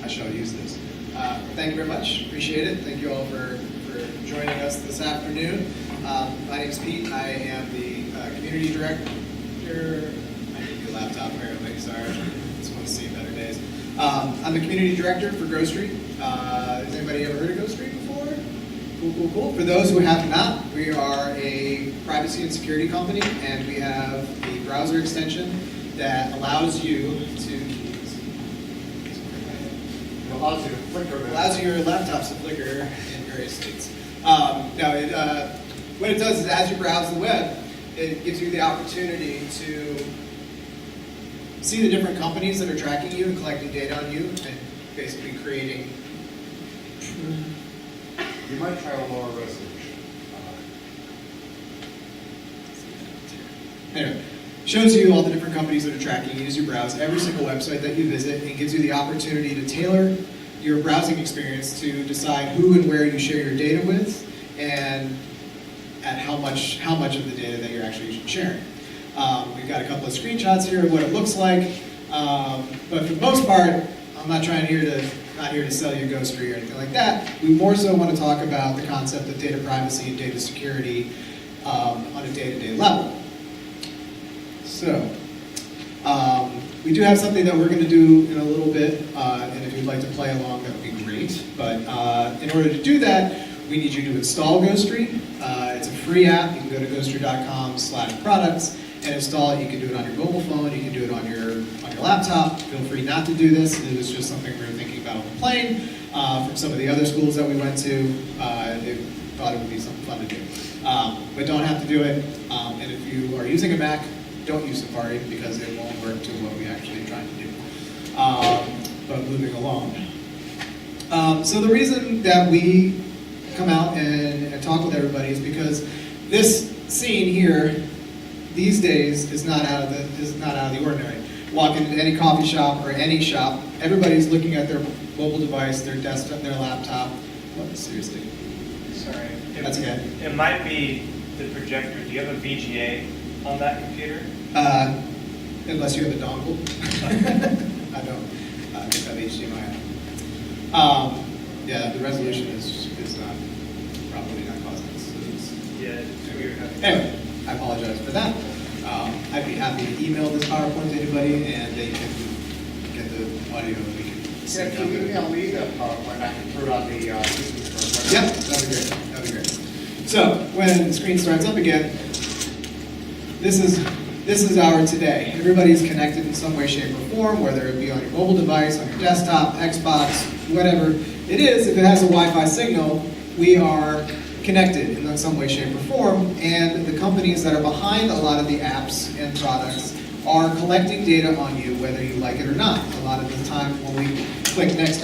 I shall use this. Thank you very much. Appreciate it. Thank you all for joining us this afternoon. My name is Pete. I am the community director. I need your laptop apparently. Sorry. Just want to see better days. I'm the community director for Ghostery. Has anybody ever heard of Ghostery before? Cool. For those who have not, we are a privacy and security company, and we have a browser extension that allows you to allows you to flicker. Allows your laptops to flicker in various states. What it does is, as you browse the web, it gives you the opportunity to see the different companies that are tracking you and collecting data on you, and basically creating. You might try a lower resolution. Anyway, shows you all the different companies that are tracking you as you browse every single website that you visit, and gives you the opportunity to tailor your browsing experience to decide who and where you share your data with, and at how much of the data that you're actually sharing. We've got a couple of screenshots here of what it looks like, but for the most part, I'm not here to sell you Ghostery or anything like that. We more so want to talk about the concept of data privacy and data security on a day-to-day level. So, we do have something that we're going to do in a little bit, and if you'd like to play along, that would be great. But in order to do that, we need you to install Ghostery. It's a free app. You can go to ghostery.com/products and install it. You can do it on your mobile phone. You can do it on your laptop. Feel free not to do this. It was just something we were thinking about on the plane. From some of the other schools that we went to, they thought it would be something fun to do. But don't have to do it. And if you are using a Mac, don't use Safari because it won't work to what we actually trying to do. But moving along. So the reason that we come out and talk with everybody is because this scene here these days is not out of the ordinary. Walk into any coffee shop or any shop, everybody's looking at their mobile device, their desktop, their laptop. What? Seriously? Sorry. That's okay. It might be the projector. Do you have a VGA on that computer? Unless you have a dongle. I don't. I just have HDMI. Yeah, the resolution is not probably not causing this. Yeah, it's weird. Anyway, I apologize for that. I'd be happy to email this PowerPoint to anybody, and they can get the audio and we can sync If up. you email me that PowerPoint, I can put it on the Yep, that'd be great. So when the screen starts up again, this is our today. Everybody's connected in some way, shape, or form, whether it be on your mobile device, on your desktop, Xbox, whatever it is. If it has a Wi-Fi signal, we are connected in some way, shape, or form, and the companies that are behind a lot of the apps and products are collecting data on you, whether you like it or not. A lot of the time when we click next,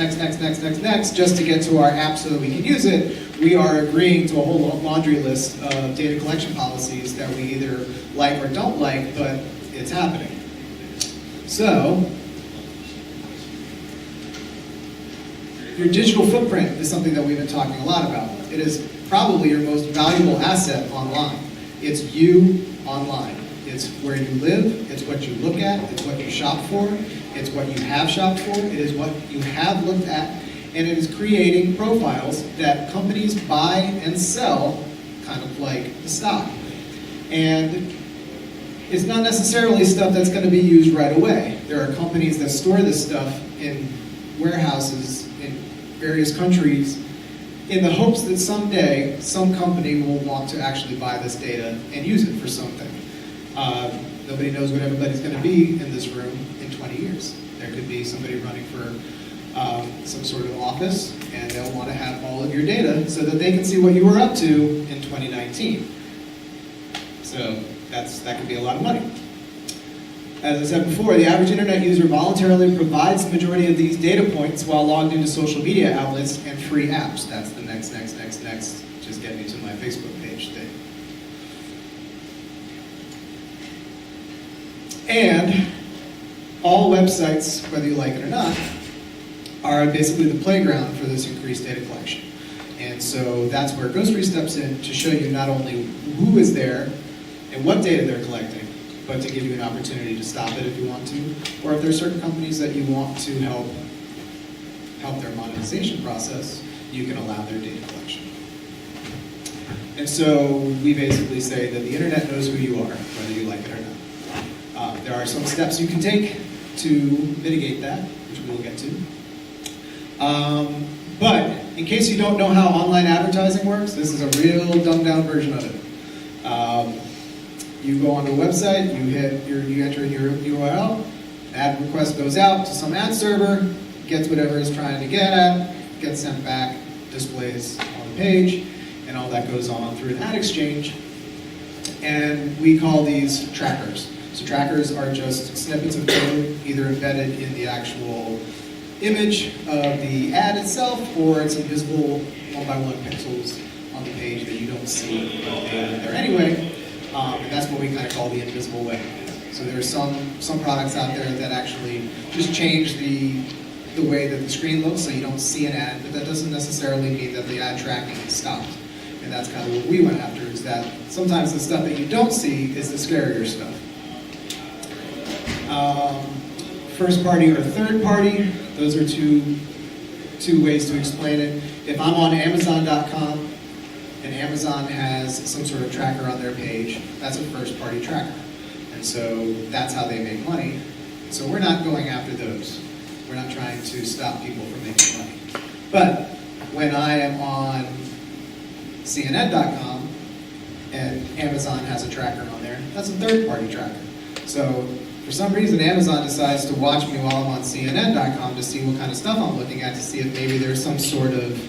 just to get to our app so that we can use it, we are agreeing to a whole laundry list of data collection policies that we either like or don't like, but it's happening. So, your digital footprint is something that we've been talking a lot about. It is probably your most valuable asset online. It's you online. It's where you live, it's what you look at, it's what you shop for, it's what you have shopped for, it is what you have looked at, and it is creating profiles that companies buy and sell, kind of like the stock. And it's not necessarily stuff that's going to be used right away. There are companies that store this stuff in warehouses in various countries in the hopes that someday some company will want to actually buy this data and use it for something. Nobody knows what everybody's going to be in this room in 20 years. There could be somebody running for some sort of office, and they'll want to have all of your data so that they can see what you were up to in 2019. So that could be a lot of money. As I said before, the average internet user voluntarily provides the majority of these data points while logged into social media outlets and free apps. That's the next, just get me to my Facebook page thing. And all websites, whether you like it or not, are basically the playground for this increased data collection. And so that's where Ghostery steps in to show you not only who is there and what data they're collecting, but to give you an opportunity to stop it if you want to, or if there's certain companies that you want to help help their monetization process, you can allow their data collection. And so we basically say that the internet knows who you are, whether you like it or not. There are some steps you can take to mitigate that, which we will get to. But in case you don't know how online advertising works, this is a real dumbed down version of it. You go onto a website, you enter in your URL, ad request goes out to some ad server, gets whatever it's trying to get at, gets sent back, displays on the page, and all that goes on through an ad exchange. And we call these trackers. So trackers are just snippets of code either embedded in the actual image of the ad itself, or it's invisible 1x1 pixels on the page that you don't see, but they're there anyway. And that's what we kind of call the invisible web. So there's some products out there that actually just change the way that the screen looks so you don't see an ad, but that doesn't necessarily mean that the ad tracking is stopped. And that's kind of what we went after, is that sometimes the stuff that you don't see is the scarier stuff. First party or third party, those are two ways to explain it. If I'm on Amazon.com and Amazon has some sort of tracker on their page, that's a first party tracker. And so that's how they make money. So we're not going after those. We're not trying to stop people from making money. But when I am on CNN.com and Amazon has a tracker on there, that's a third party tracker. So for some reason, Amazon decides to watch me while I'm on CNN.com to see what kind of stuff I'm looking at, to see if maybe there's some sort of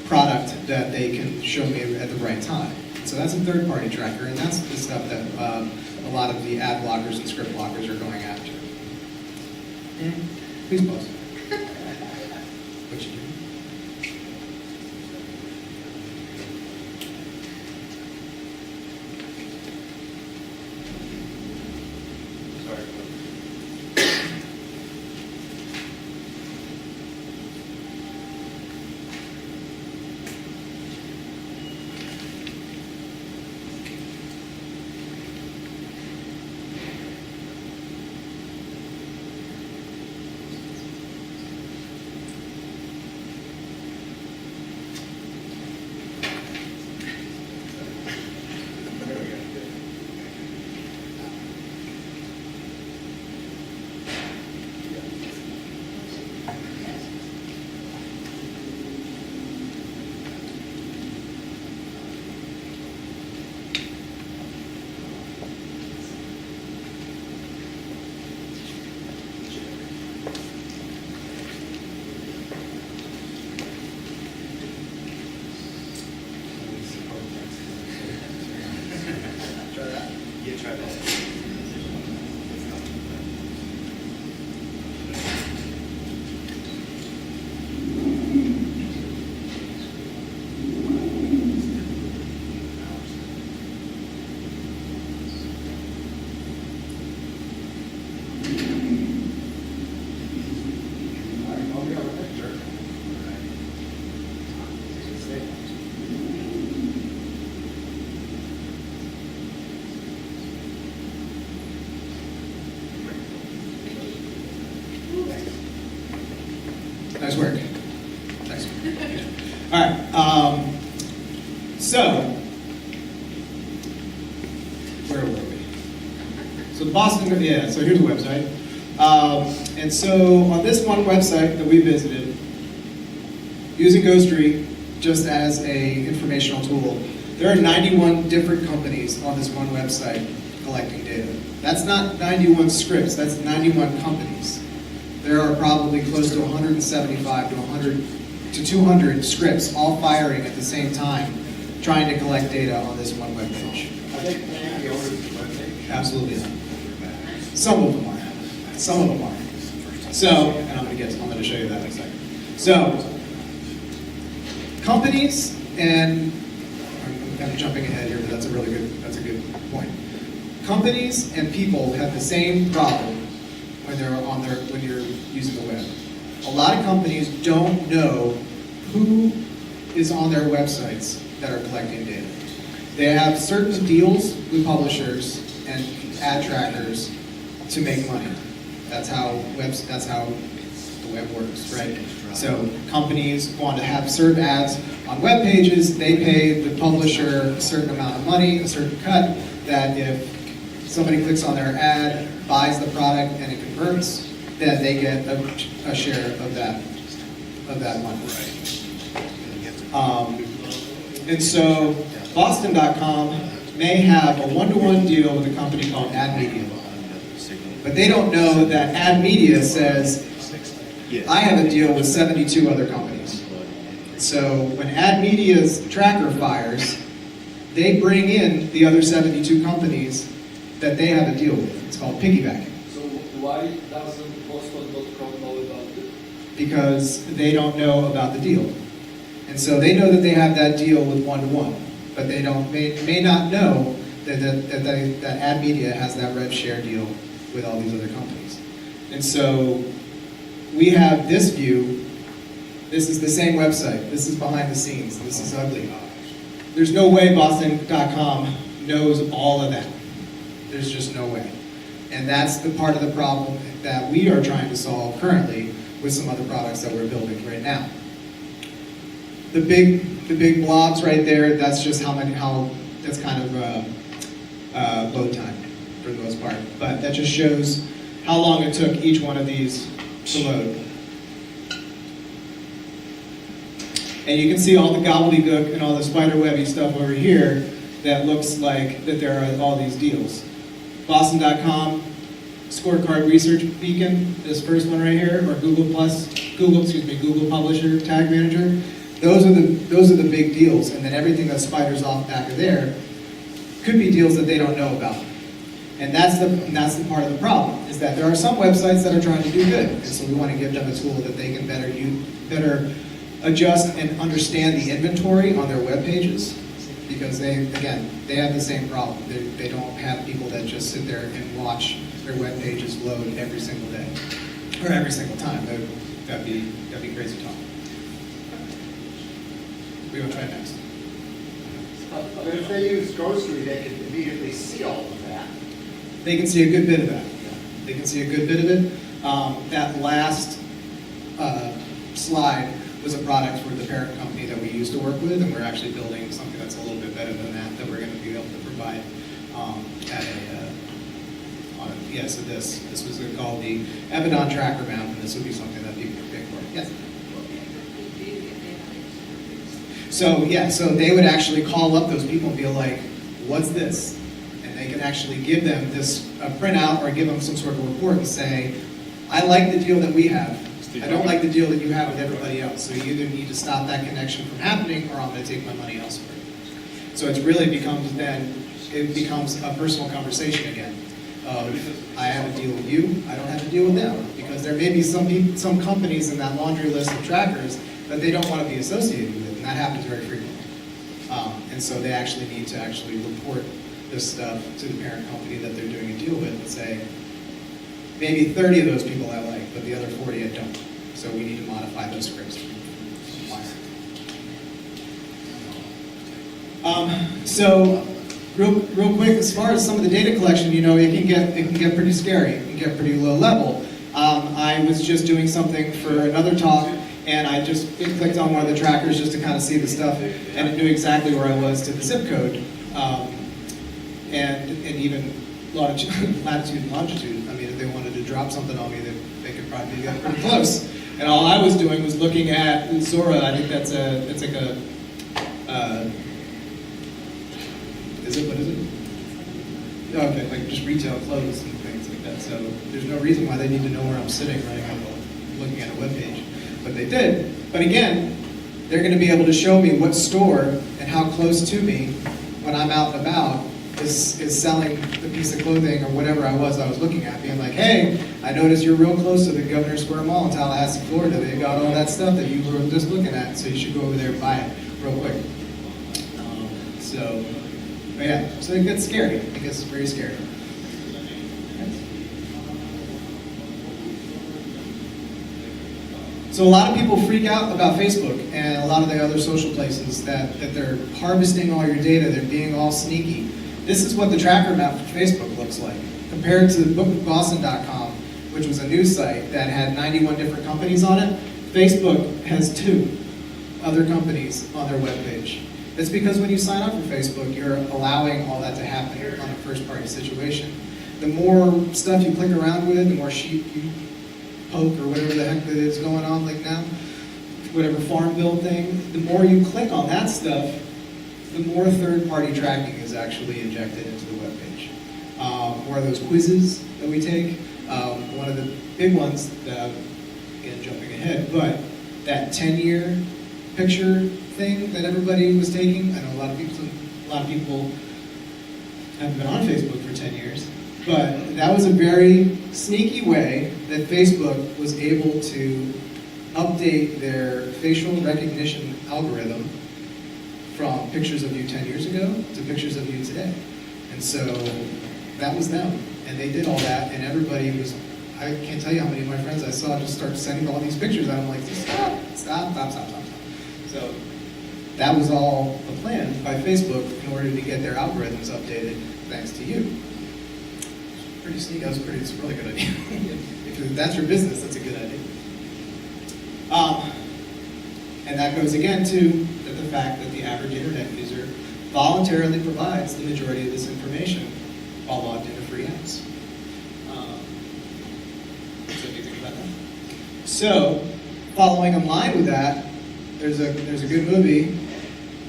product that they can show me at the right time. So that's a third-party tracker, and that's the stuff that a lot of the ad blockers and script blockers are going after. Please pause. What you doing? Nice work. Nice work. All right. So, where were we? So the Boston, yeah. So here's the website. And so on this one website that we visited, using Ghostery just as a informational tool, there are 91 different companies on this one website collecting data. That's not 91 scripts. That's 91 companies. There are probably close to 175 to 100 to 200 scripts all firing at the same time, trying to collect data on this one web page. Are they paying the owners of the webpage? Absolutely not. Some of them are. Some of them are. So, and I'm going to show you that in a second. So, companies, and I'm kind of jumping ahead here, but that's a good point. Companies and people have the same problem when you're using the web. A lot of companies don't know who is on their websites that are collecting data. They have certain deals with publishers and ad trackers to make money. That's how the web works, right? So companies want to have serve ads on web pages. They pay the publisher a certain amount of money, a certain cut, that if somebody clicks on their ad, buys the product, and it converts, then they get a share of that money. And so Boston.com may have a one-to-one deal with a company called Ad Media. But they don't know that Ad Media says, I have a deal with 72 other companies. So when Ad Media's tracker fires, they bring in the other 72 companies that they have a deal with. It's called piggybacking. So why doesn't Boston.com know about it? Because they don't know about the deal. And so they know that they have that deal with one-to-one, but they may not know that Ad Media has that rev share deal with all these other companies. And so we have this view. This is the same website. This is behind the scenes. This is ugly. There's no way Boston.com knows all of that. There's just no way. And that's the part of the problem that we are trying to solve currently with some other products that we're building right now. The big blobs right there, that's just that's kind of load time for the most part. But that just shows how long it took each one of these to load. And you can see all the gobbledygook and all the spiderwebby stuff over here that looks like that there are all these deals. Boston.com, Scorecard Research Beacon, this first one right here, or Google Publisher Tag Manager. Those are the big deals, and then everything that spiders off back of there could be deals that they don't know about. And that's the part of the problem, is that there are some websites that are trying to do good, and so we want to give them a tool that they can better adjust and understand the inventory on their web pages, because they have the same problem. They don't have people that just sit there and watch their web pages load every single day or every single time. That'd be crazy talk. We will try next. But if they use Ghostery, they can immediately see all of that. They can see a good bit of that. They can see a good bit of it. That last slide was a product for the parent company that we used to work with, and we're actually building something that's a little bit better than that we're going to be able to provide so this was called the Ebidon Tracker Mount, and this would be something that people could pay for. Yes? So they would actually call up those people and be like, what's this? And they can actually give them this printout or give them some sort of report and say, I like the deal that we have. I don't like the deal that you have with everybody else. So you either need to stop that connection from happening, or I'm going to take my money elsewhere. So it becomes a personal conversation again. I have a deal with you, I don't have to deal with them, because there may be some companies in that laundry list of trackers that they don't want to be associated with, and that happens very frequently. And so they actually need to report this stuff to the parent company that they're doing a deal with and say, maybe 30 of those people I like, but the other 40 I don't. So we need to modify those scripts. So real quick, as far as some of the data collection, it can get pretty scary. It can get pretty low level. I was just doing something for another talk, and I just clicked on one of the trackers just to kind of see the stuff, and it knew exactly where I was to the zip code, and even latitude and longitude. I mean, if they wanted to drop something on me, they could probably get pretty close. And all I was doing was looking at Zora. I think what is it? Okay, like just retail clothes and things like that. So there's no reason why they need to know where I'm sitting right now looking at a web page. But they did. But again, they're going to be able to show me what store and how close to me when I'm out and about is selling the piece of clothing or whatever I was looking at, being like, hey, I noticed you're real close to the Governor Square Mall in Tallahassee, Florida. They got all that stuff that you were just looking at, so you should go over there and buy it real quick. So it gets scary. It gets very scary. So a lot of people freak out about Facebook and a lot of the other social places that they're harvesting all your data, they're being all sneaky. This is what the tracker map for Facebook looks like, compared to Boston.com, which was a news site that had 91 different companies on it. Facebook has 2 other companies on their webpage. It's because when you sign up for Facebook, you're allowing all that to happen on a first-party situation. The more stuff you click around with, the more sheep you poke or whatever the heck that is going on like now, whatever farm bill thing, the more you click on that stuff, the more third-party tracking is actually injected into the webpage. More of those quizzes that we take, one of the big ones that, again, jumping ahead, but that 10-year picture thing that everybody was taking. I know a lot of people haven't been on Facebook for 10 years, but that was a very sneaky way that Facebook was able to update their facial recognition algorithm from pictures of you 10 years ago to pictures of you today. And so that was them. And they did all that, and everybody was, I can't tell you how many of my friends I saw just start sending all these pictures out. I'm like, stop. So that was all a plan by Facebook in order to get their algorithms updated, thanks to you. Pretty sneaky. It's a really good idea. If that's your business, that's a good idea. And that goes again to the fact that the average internet user voluntarily provides the majority of this information while logged into free apps. So do you think about that? So, following in line with that, there's a good movie,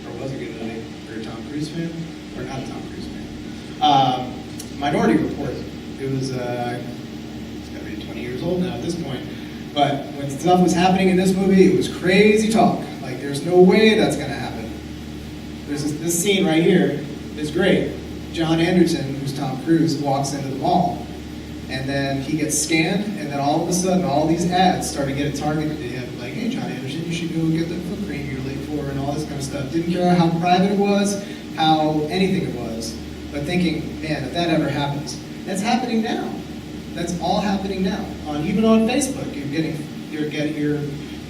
or was a good movie, if you're a Tom Cruise fan, or not a Tom Cruise fan. Minority Report. It was, it's got to be 20 years old now at this point. But when stuff was happening in this movie, it was crazy talk. Like, there's no way that's going to happen. There's this scene right here is great. John Anderson, who's Tom Cruise, walks into the mall. And then he gets scanned, and then all of a sudden, all these ads start to get targeted to him. Like, hey, John Anderson, you should go get the foot cream you're late for, and all this kind of stuff. Didn't care how private it was, how anything it was. But thinking, man, if that ever happens, that's happening now. That's all happening now. Even on Facebook, your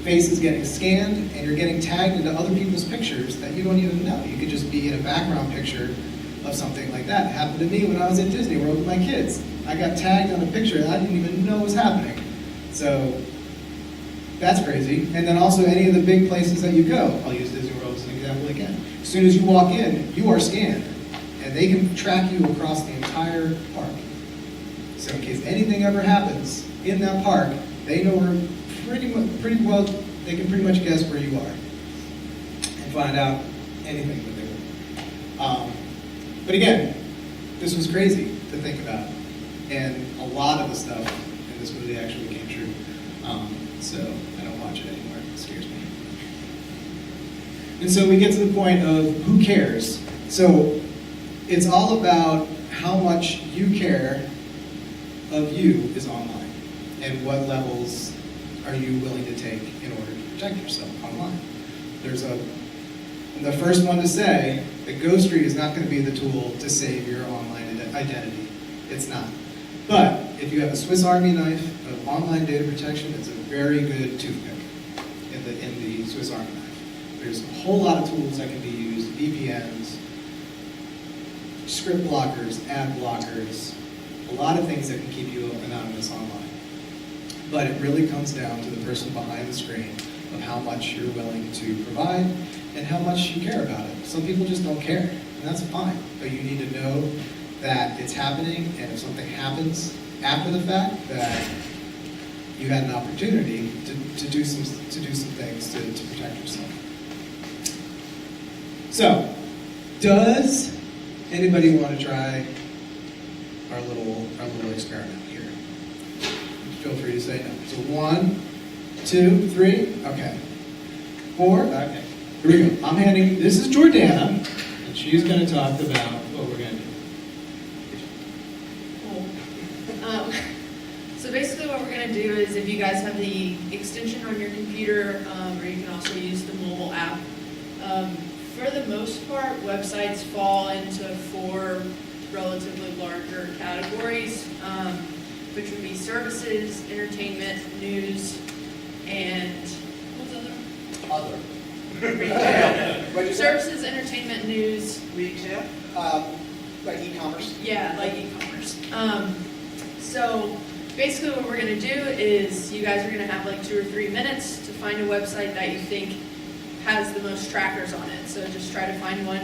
face is getting scanned, and you're getting tagged into other people's pictures that you don't even know. You could just be in a background picture of something like that. It happened to me when I was at Disney World with my kids. I got tagged on a picture that I didn't even know was happening. So that's crazy. And then also any of the big places that you go. I'll use Disney World as an example again. As soon as you walk in, you are scanned. And they can track you across the entire park. So in case anything ever happens in that park, they know where pretty well, they can pretty much guess where you are and find out anything that they want. But again, this was crazy to think about. And a lot of the stuff in this movie actually came true. So I don't watch it anymore. It scares me. And so we get to the point of who cares. So it's all about how much you care of you is online and what levels are you willing to take in order to protect yourself online. I'm the first one to say that Ghostery is not going to be the tool to save your online identity. It's not. But if you have a Swiss Army knife of online data protection, it's a very good toothpick in the Swiss Army knife. There's a whole lot of tools that can be used, VPNs, script blockers, ad blockers, a lot of things that can keep you anonymous online. But it really comes down to the person behind the screen of how much you're willing to provide and how much you care about it. Some people just don't care, and that's fine. But you need to know that it's happening, and if something happens after the fact, that you had an opportunity to do some things to protect yourself. So, does anybody want to try our little experiment here? Feel free to say no. So 1, 2, 3. Okay. 4. Okay. Here we go. This is Jordanna, and she's going to talk about what we're going to do. Cool. So basically what we're going to do is, if you guys have the extension on your computer, or you can also use the mobile app, for the most part, websites fall into 4 relatively larger categories, which would be services, entertainment, news, and what's the other? Other. Retail. Services, entertainment, news. Retail? Like e-commerce? Yeah, like e-commerce. So basically what we're gonna do is you guys are gonna have like 2 or 3 minutes to find a website that you think has the most trackers on it. So just try to find one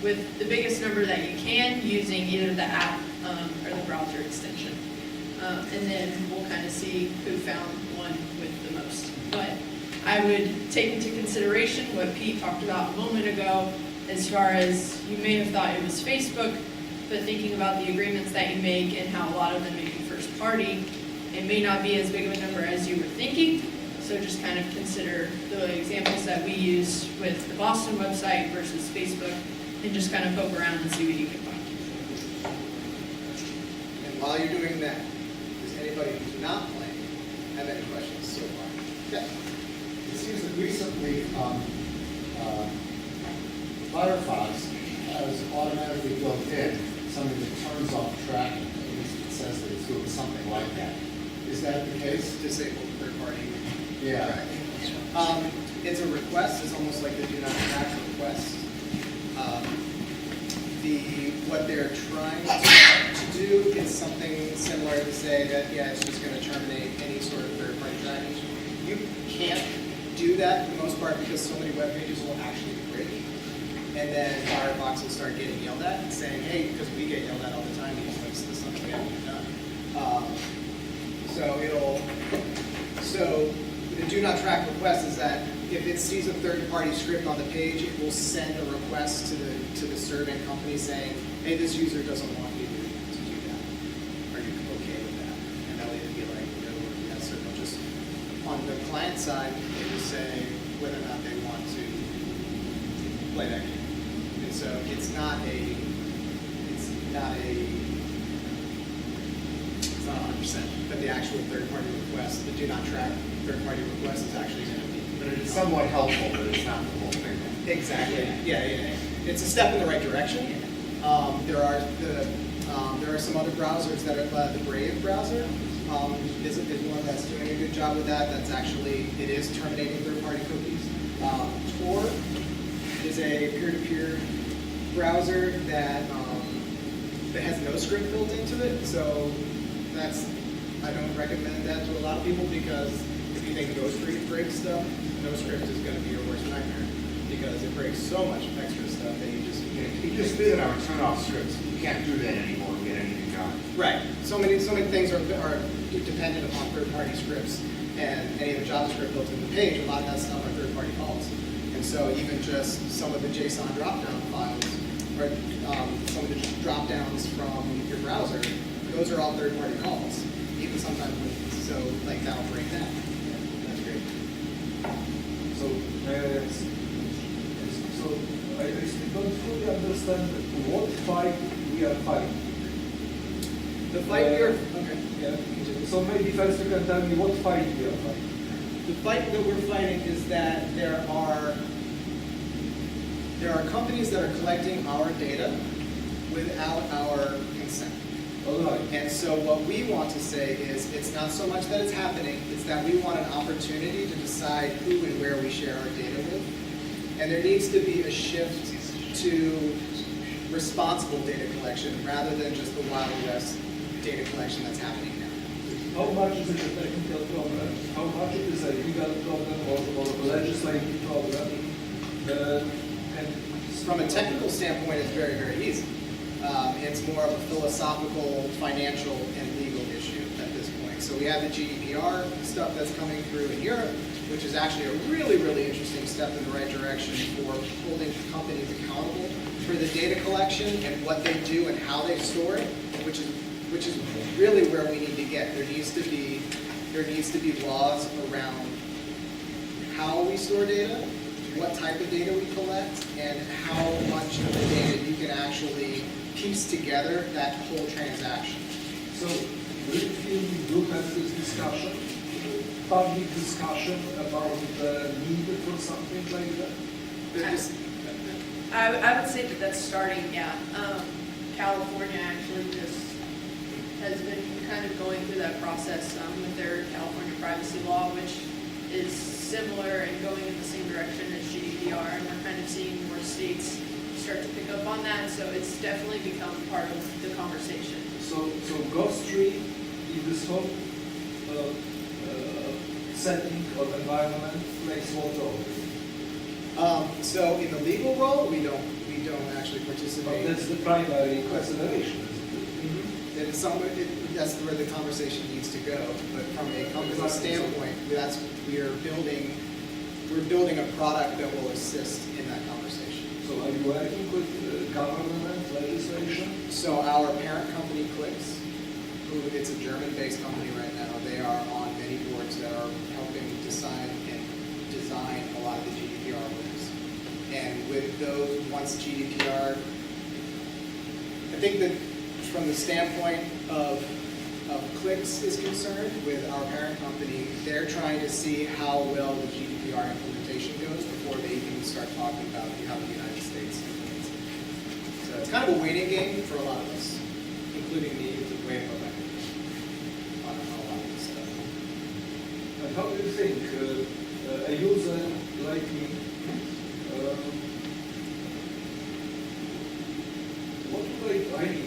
with the biggest number that you can using either the app or the browser extension. And then we'll kind of see who found one with the most. But I would take into consideration what Pete talked about a moment ago, as far as you may have thought it was Facebook, but thinking about the agreements that you make and how a lot of them may be first party, it may not be as big of a number as you were thinking. So just kind of consider the examples that we use with the Boston website versus Facebook, and just kind of poke around and see what you can find. And while you're doing that, does anybody who's not playing have any questions so far? Yeah. It seems that recently Firefox has automatically built in something that turns off tracking. At least it says that it's doing something like that. Is that the case? Disabled third-party Yeah. tracking. It's a request. It's almost like the do not track request. What they're trying to do is something similar to say that, yeah, it's just going to terminate any sort of third-party tracking. You can't do that for the most part because so many web pages will actually break. And then Firefox will start getting yelled at and saying, hey, because we get yelled at all the time, these links to something we haven't done. So the do not track request is that if it sees a third-party script on the page, it will send a request to the serving company saying, hey, this user doesn't want you to do that. Are you okay with that? And they'll either be like, no, or yes, or they'll just, on the client side, they will say whether or not they want to play that game. And so it's not 100%, but the actual third-party request, the do not track third-party request is actually going to be. But it's somewhat helpful, but it's not the whole thing. Exactly. Yeah. It's a step in the right direction. There are some other browsers that are the Brave browser is one that's doing a good job with that. That's actually it is terminating third-party cookies. Tor is a peer-to-peer browser that has no script built into it. So I don't recommend that to a lot of people because if you think Ghostery breaks stuff, no script is going to be your worst nightmare because it breaks so much extra stuff that you just visit our turn-off scripts. You can't do that anymore and get anything done. Right. So many things are dependent upon third-party scripts, and any of the JavaScript built in the page, a lot of that stuff are third-party calls. And so even just some of the JSON drop-down files, or some of the drop-downs from your browser, those are all third-party calls. Even sometimes, so like that'll break that. Yeah, that's great. So I don't fully understand what fight we are fighting. The fight we are, okay, yeah. So maybe first you can tell me what fight we are fighting. The fight that we're fighting is that there are companies that are collecting our data without our consent. All right. And so what we want to say is it's not so much that it's happening, it's that we want an opportunity to decide who and where we share our data with. And there needs to be a shift to responsible data collection rather than just the Wild West data collection that's happening now. How much is it a technical problem? How much it is a legal problem or a legislative problem? And From a technical standpoint, it's very, very easy. It's more of a philosophical, financial, and legal issue at this point. So we have the GDPR stuff that's coming through in Europe, which is actually a really, really interesting step in the right direction for holding companies accountable for the data collection and what they do and how they store it, which is really where we need to get. There needs to be laws around how we store data, what type of data we collect, and how much of the data you can actually piece together that whole transaction. so do you feel we do have this discussion, public discussion about the need for something like that? They're just, I would say that that's starting, yeah. California actually just has been kind of going through that process with their California privacy law, which is similar and going in the same direction as GDPR, and we're kind of seeing more states start to pick up on that, so it's definitely become part of the conversation. So Ghostery if this whole setting or environment plays what role? So in the legal role, we don't actually But participate. that's the primary consideration. That's where the conversation needs to go. But from a company standpoint, we're building a product that will assist in that conversation. So are you working with government legislation? So our parent company, Clicks, it's a German-based company right now. They are on many boards that are helping design a lot of the GDPR rules. And with those, once GDPR, I think that from the standpoint of Clicks is concerned, with our parent company, they're trying to see how well the GDPR implementation goes before they even start talking about how the United States implements it. So it's kind of a waiting game for a lot of us, including me, who's way above my age on a lot of this stuff. And how do you think a user like me,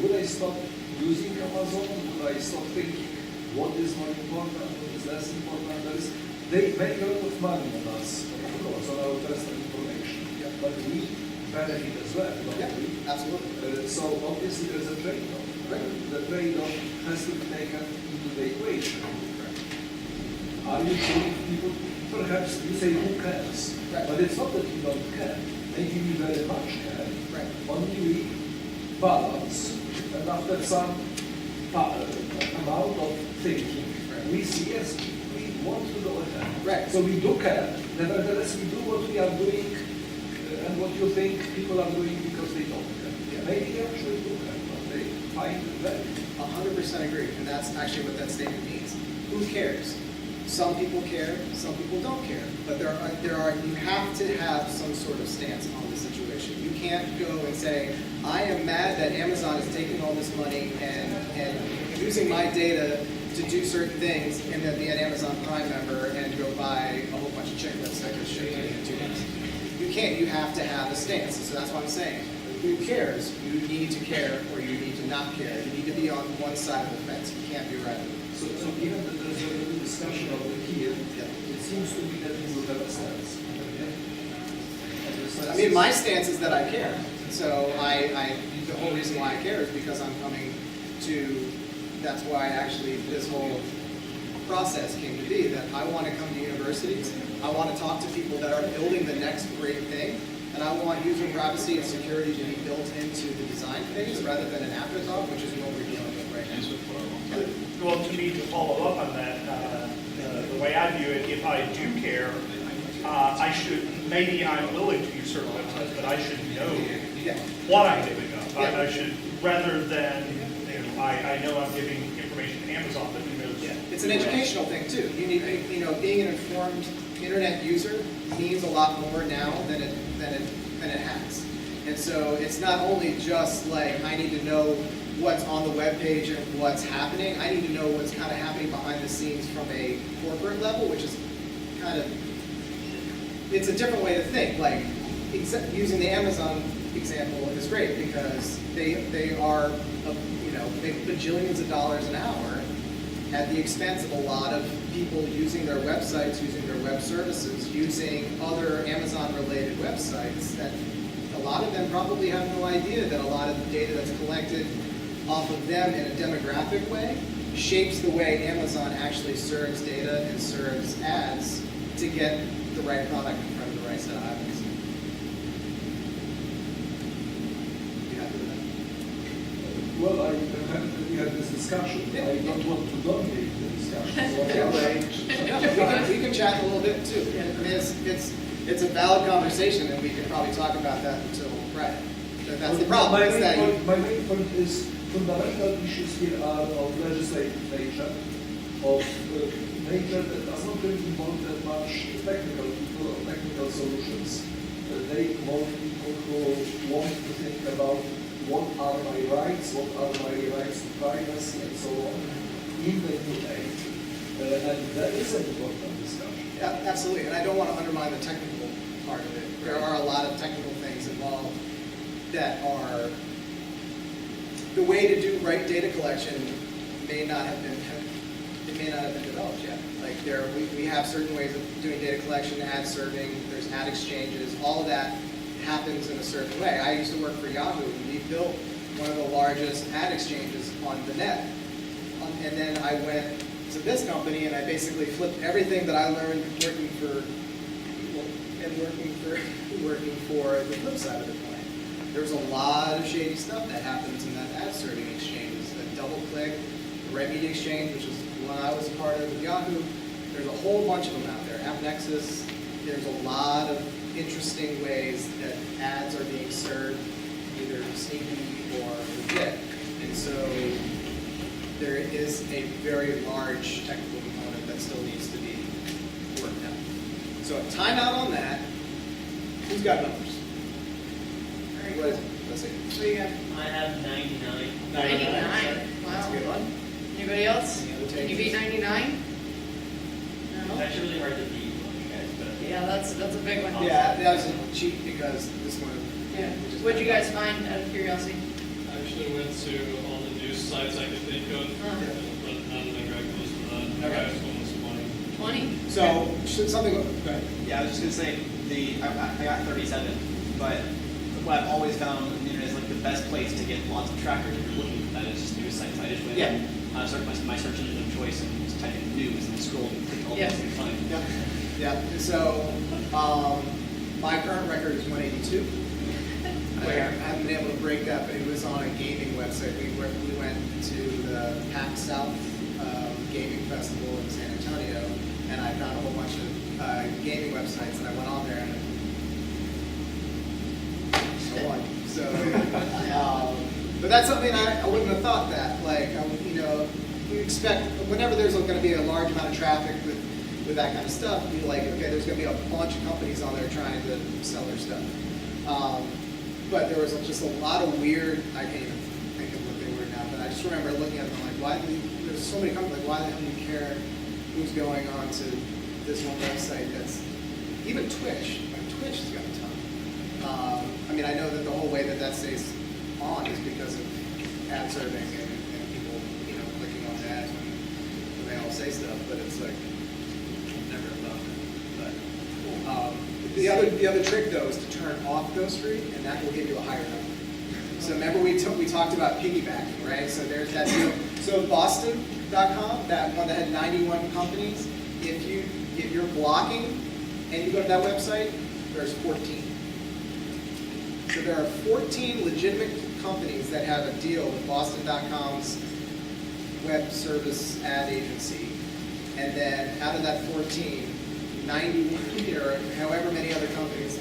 would I stop using Amazon? Would I stop thinking what is more important, what is less important? They make a lot of money on us, of course, on our personal information. Yeah. But we benefit as well, don't Yeah, we? absolutely. So obviously there's a trade-off. Right. The trade-off has to be taken into the equation. Are you saying people, perhaps you say who cares? Right. But it's not that you don't care. Maybe we very much care. Right. Only we balance, and after some amount of thinking, Right. we see, yes, we want to go ahead. Right. So we do care. Nevertheless, we do what we are doing and what you think people are doing because they don't care. Yeah. Maybe they actually do care, but they find value. 100% agree, and that's actually what that statement means. Who cares? Some people care, some people don't care, but you have to have some sort of stance on the situation. You can't go and say, I am mad that Amazon is taking all this money and using my data to do certain things, and then be an Amazon Prime member and go buy a whole bunch of chiclets that just shipped in 2 days. You can't, you have to have a stance, so that's what I'm saying. Who cares? You need to care, or you need to not care. You need to be on one side of the fence. You can't be right. So given that there's a little discussion of the here, it seems to me that you will have a stance. I mean, my stance is that I care. So the whole reason why I care is because I'm coming to, that's why actually this whole process came to be, that I want to come to universities, I want to talk to people that are building the next great thing, and I want user privacy and security to be built into the design phase rather than an afterthought, which is what we're dealing with right now. Well, to me, to follow up on that, the way I view it, if I do care, I should, maybe I'm willing to use certain websites, but I should know what I'm giving up. Yeah. I should, rather than, I know I'm giving information to Amazon, but who knows? It's an educational thing too. You need, being an informed internet user means a lot more now than it has. And so it's not only just like I need to know what's on the web page and what's happening. I need to know what's kind of happening behind the scenes from a corporate level, which is kind of, it's a different way to think. Like using the Amazon example is great because they are, make bajillions of dollars an hour at the expense of a lot of people using their websites, using their web services, using other Amazon-related websites that a lot of them probably have no idea that a lot of the data that's collected off of them in a demographic way shapes the way Amazon actually serves data and serves ads to get the right product in front of the right set of eyeballs. You happy with that? Well, we had this discussion. I don't want to dominate the discussion. So We can chat a little bit too. I mean, it's a valid conversation, and we can probably talk about that until Friday. That's the problem. My main point is fundamental issues here are of legislative nature, of nature that does not really involve that much technical people or technical solutions. They involve people who want to think about what are my rights, what are my rights to privacy, and so on, in the new age. And that is an important discussion. Yeah, absolutely, and I don't want to undermine the technical part of it. There are a lot of technical things involved that are, the way to do right data collection may not have been it may not have been developed yet. Like we have certain ways of doing data collection, ad serving, there's ad exchanges, all of that happens in a certain way. I used to work for Yahoo, and we built one of the largest ad exchanges on the net. And then I went to this company, and I basically flipped everything that I learned working for people and working for the flip side of the coin. There's a lot of shady stuff that happens in that ad serving exchanges. The DoubleClick, the Red Media Exchange, which is the one I was a part of with Yahoo. There's a whole bunch of them out there. AppNexus. There's a lot of interesting ways that ads are being served, either sneaky or legit. And so there is a very large technical component that still needs to be worked out. So time out on that. Who's got numbers? What is it? Let's see. What do you got? I have 99. 99. That's Wow. a good one. Anybody else? Any other Can you takers? beat 99? It's No? actually really hard to beat you guys, but Yeah, that's a big one. Yeah, that was a cheat because this one. Yeah. we just- What'd you guys find out of curiosity? I actually went to all the news sites I could think of, Uh-huh. but none of them got close to that. The Okay. highest one was 20. 20. So, should something, go ahead. Yeah, I was just gonna say I got 37, but what I've always found on the internet is like the best place to get lots of trackers if you're looking for that is just news sites. I just went Yeah. started my search engine of choice and just typed in news and scrolled and clicked all Yeah. those things fine. Yeah, yeah. So, my current record is 182. I haven't been able to break that, but it was on a gaming website. We went to the PAX South Gaming Festival in San Antonio, and I found a whole bunch of gaming websites, and I went on there and so on. So, but that's something I wouldn't have thought that. Like, you expect whenever there's going to be a large amount of traffic with that kind of stuff, you're like, okay, there's going to be a bunch of companies on there trying to sell their stuff. But there was just a lot of weird, I can't even think of what they were now, but I just remember looking at them like, why do there's so many companies, like, why the hell do you care who's going on to this one website that's, even Twitch, like Twitch has got a ton. I mean, I know that the whole way that stays on is because of ad serving and people, clicking on ads when they all say stuff, but it's like, never thought that. But, the other trick though is to turn off Ghostery, and that will give you a higher number. So remember we talked about piggybacking, right? So there's that deal. So Boston.com, that one that had 91 companies, if you're blocking and you go to that website, there's 14. So there are 14 legitimate companies that have a deal with Boston.com's web service ad agency, and then out of that 14, 90 or however many other companies,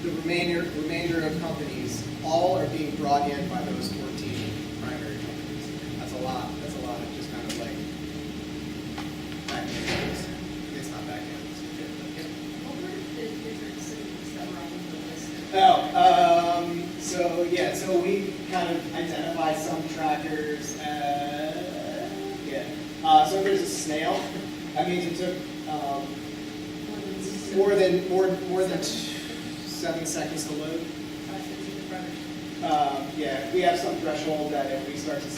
the remainder of companies, all are being brought in by those 14 primary companies. That's a lot. That's a lot of just kind of like back end. It's not back end. It's legit, but yeah. What were the different cities that were on the list? So we kind of identify some trackers. So there's a snail. That means it took more than 7 seconds to load. We have some threshold that if we start to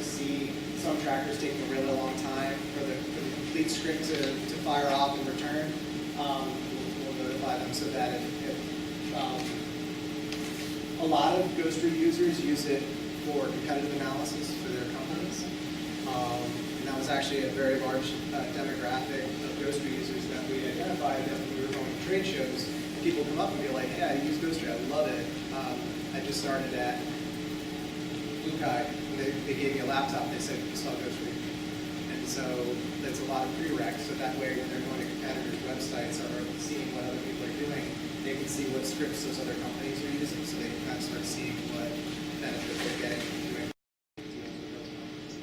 see some trackers taking a really long time for the complete script to fire off and return, we'll notify them so that if a lot of Ghostery users use it for competitive analysis for their companies. And that was actually a very large demographic of Ghostery users that we identified that when we were going to trade shows. People come up and be like, "Yeah, I use Ghostery. I love it. I just started at UKY. They gave me a laptop. They said install Ghostery." And so that's a lot of prereqs. So that way, when they're going to competitors' websites or seeing what other people are doing, they can see what scripts those other companies are using. So they can kind of start seeing what benefit they're getting from doing deals with those companies.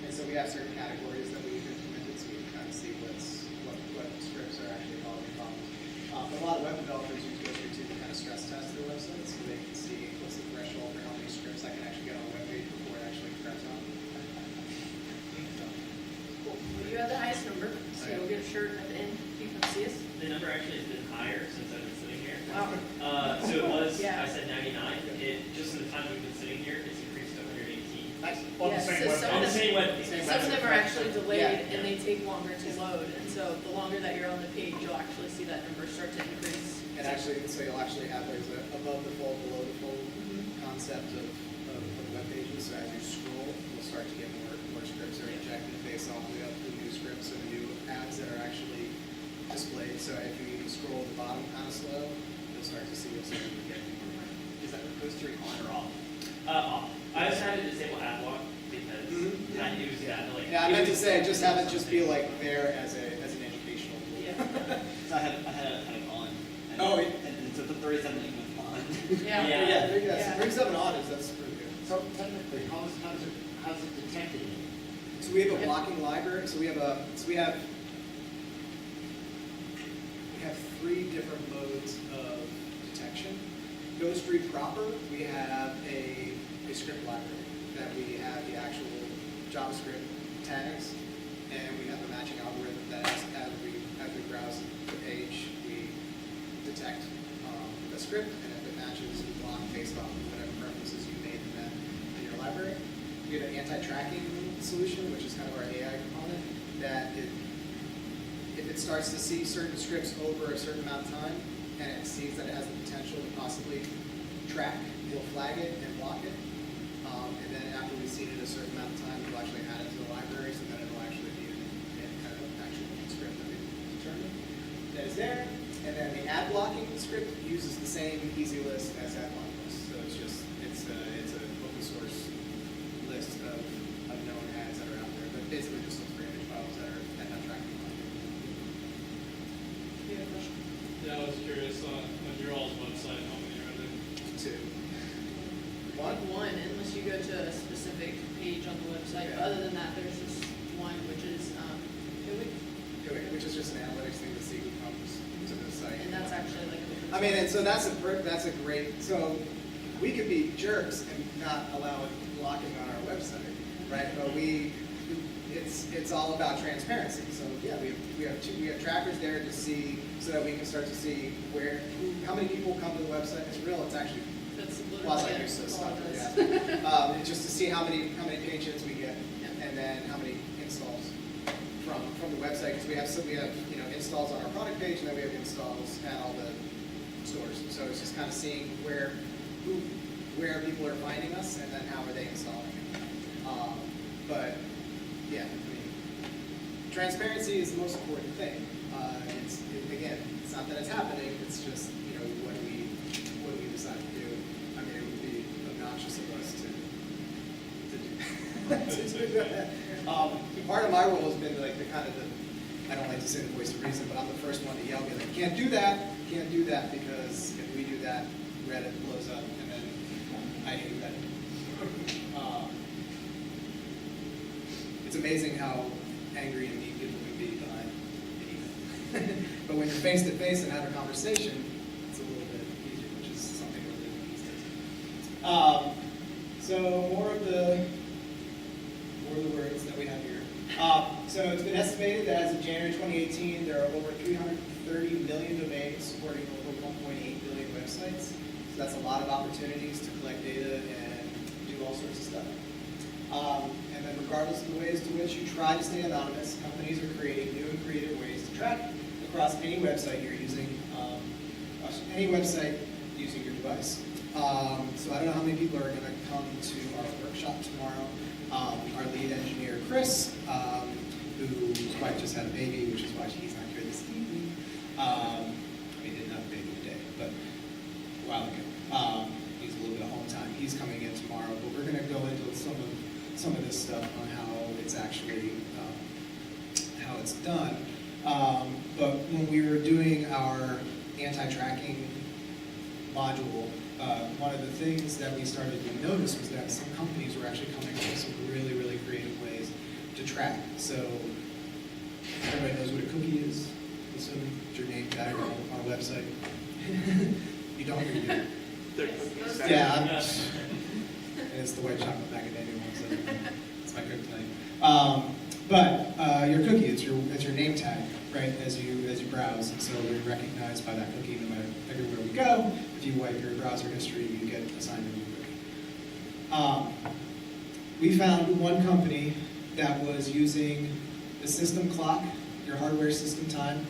And so we have certain categories that we've implemented, so we can kind of see what scripts are actually causing problems. But a lot of web developers use Ghostery too to kind of stress test their websites, so they can see what's the threshold for how many scripts I can actually get on a web page before it actually crashes on. Cool. Well, you have the highest number, so you'll get a shirt at the end. You can see us. the number actually has been higher since I've been sitting here. Wow. So it was, Yeah. I said 99. It just in the time we've been sitting here, it's increased to 118. Nice. On the Yes. same So web some On of the page. same web page. Some of them are actually delayed Yeah. and they take longer to load, and so the longer that you're on the page, you'll actually see that number start to increase. And actually, so you'll actually have, there's a above the fold, below the fold concept of web pages. So as you scroll, you'll start to get more scripts are injected based off of the new scripts and the new ads that are actually displayed. So if you scroll the bottom kind of slow, you'll start to see what's going to get. Is that Ghostery on or off? Off. I just had to disable ad block because Mhm. I use that to like. Yeah, I meant to say, just have it just be like there as an educational tool. Yeah. So I had it on. And, Oh, yeah. and so the 37 even on. Yeah. Yeah, there you go. Yeah. So 37 on is, that's pretty good. So technically, how's it detecting it? So we have a blocking library. So we have three different modes of detection. Ghostery proper, we have a script library that we have the actual JavaScript tags, and we have a matching algorithm that as we browse the page, we detect the script, and if it matches, we block based off of whatever preferences you made in your library. We have an anti-tracking solution, which is kind of our AI component, that if it starts to see certain scripts over a certain amount of time, and it sees that it has the potential to possibly track, we'll flag it and block it. And then after we've seen it a certain amount of time, we'll actually add it to the library, so that it'll actually be an actual script that we've determined that is there. And then the ad blocking script uses the same easy list as ad block list. So it's an open source list of known ads that are out there, but basically just looks for image files that have tracking on them. You have a question? Yeah, I was curious on your all's website, how many are there? Two. One, unless you go to a specific page on the website. Yeah. But other than that, there's just one, which is Which is just an analytics thing to see who comes to the site. and that's actually like. open I mean, and source. so that's a great, so we could be jerks and not allow it blocking on our website, right? But it's all about transparency. So yeah, we have trackers there to see, so that we can start to see how many people come to the website. It's real, it's actually That's literally quasi-useless all stuff. it does. Yeah. It's just to see how many page hits we get, and then how many installs from the website, because we have installs on our product page, and then we have installs at all the stores. So it's just kind of seeing where people are finding us, and then how are they installing it. But yeah, I mean, transparency is the most important thing. It's not that it's happening. It's just what do we decide to do? I mean, it would be obnoxious of us to do that. Part of my role has been like I don't like to say the voice of reason, but I'm the first one to yell, be like, can't do that, because if we do that, Reddit blows up, and then I hate Reddit. It's amazing how angry and mean people can be behind anything. But when you're face to face and have a conversation, it's a little bit easier, which is something we're doing these days. So more of the words that we have here. So it's been estimated that as of January 2018, there are over 330 million domains supporting over 1.8 billion websites. So that's a lot of opportunities to collect data and do all sorts of stuff. And then regardless of the ways to which you try to stay anonymous, companies are creating new and creative ways to track across any website you're using, your device. So I don't know how many people are going to come to our workshop tomorrow. Our lead engineer, Chris, who quite just had a baby, which is why he's not here this evening. He didn't have a baby today, but a while ago. He's a little bit of home time. He's coming in tomorrow, but we're going to go into some of this stuff on how it's actually how it's done. But when we were doing our anti-tracking module, one of the things that we started to notice was that some companies were actually coming up with some really, really creative ways to track. So everybody knows what a cookie is, assuming it's your name tag on our website. You don't read it. Yeah, it's the white chocolate macadamia one, so it's my cookie tonight. But your cookie, it's your name tag, right? As you browse, and so we're recognized by that cookie no matter everywhere we go. If you wipe your browser history, you get assigned a new cookie. we found one company that was using the system clock, your hardware system time,